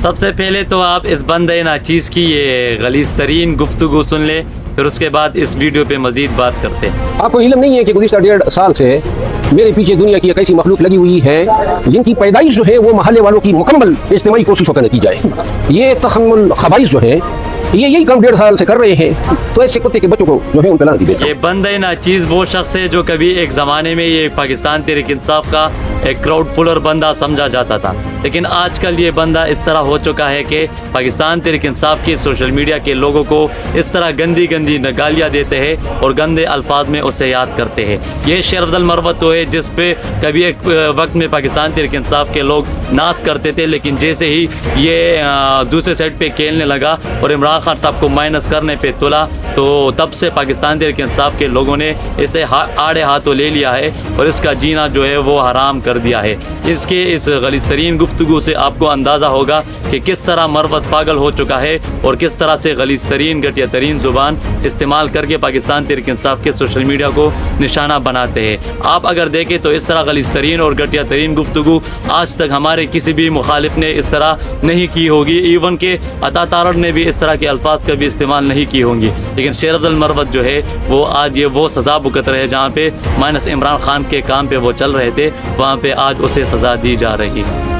سب سے پہلے تو آپ اس بندے ناچیز کی یہ غلیظ ترین گفتگو سن لیں، پھر اس کے بعد اس ویڈیو پہ مزید بات کرتے ہیں۔ آپ کو علم نہیں ہے کہ گزشتہ 1.5 سال سے میرے پیچھے دنیا کی ایک ایسی مخلوق لگی ہوئی ہے جن کی پیدائش جو ہے وہ محلے والوں کی مکمل اجتماعی کوششوں کا نتیجہ ہے۔ یہ تحمل خبائث جو ہے یہ یہی کام 1.5 سال سے کر رہے ہیں، تو ایسے کتے کے بچوں کو جو ہے ان پہ لعنت دی۔ یہ بندہ ناچیز وہ شخص ہے جو کبھی ایک زمانے میں یہ پاکستان تحریک انصاف کا ایک کراؤڈ پولر بندہ سمجھا جاتا تھا، لیکن آج کل یہ بندہ اس طرح ہو چکا ہے کہ پاکستان تحریک انصاف کے سوشل میڈیا کے لوگوں کو اس طرح گندی گندی گالیاں دیتے ہیں اور گندے الفاظ میں اسے یاد کرتے ہیں۔ یہ شیر افضل مروت تو ہے جس پہ کبھی ایک وقت میں پاکستان تحریک انصاف کے لوگ ناز کرتے تھے، لیکن جیسے ہی یہ دوسرے سائڈ پہ کھیلنے لگا اور عمران خان صاحب کو مائنس کرنے پہ تلا، تو تب سے پاکستان تحریک انصاف کے لوگوں نے اسے آڑے ہاتھوں لے لیا ہے اور اس کا جینا جو ہے وہ حرام کر دیا ہے۔ اس کے اس غلیظ ترین گفتگو سے آپ کو اندازہ ہوگا کہ کس طرح مروت پاگل ہو چکا ہے اور کس طرح سے غلیظ ترین گھٹیا ترین زبان استعمال کر کے پاکستان تحریک انصاف کے سوشل میڈیا کو نشانہ بناتے ہیں۔ آپ اگر دیکھیں تو اس طرح غلیظ ترین اور گھٹیا ترین گفتگو آج تک ہمارے کسی بھی مخالف نے اس طرح نہیں کی ہوگی، ایون کہ عطا تارڑ نے بھی اس طرح کے الفاظ کبھی استعمال نہیں کی ہوں گی، لیکن شیر افضل مروت جو ہے وہ آج یہ وہ سزا بھگت رہے جہاں پہ مائنس عمران خان کے کام پہ وہ چل رہے تھے، وہاں پہ آج اسے سزا دی جا رہی ہے۔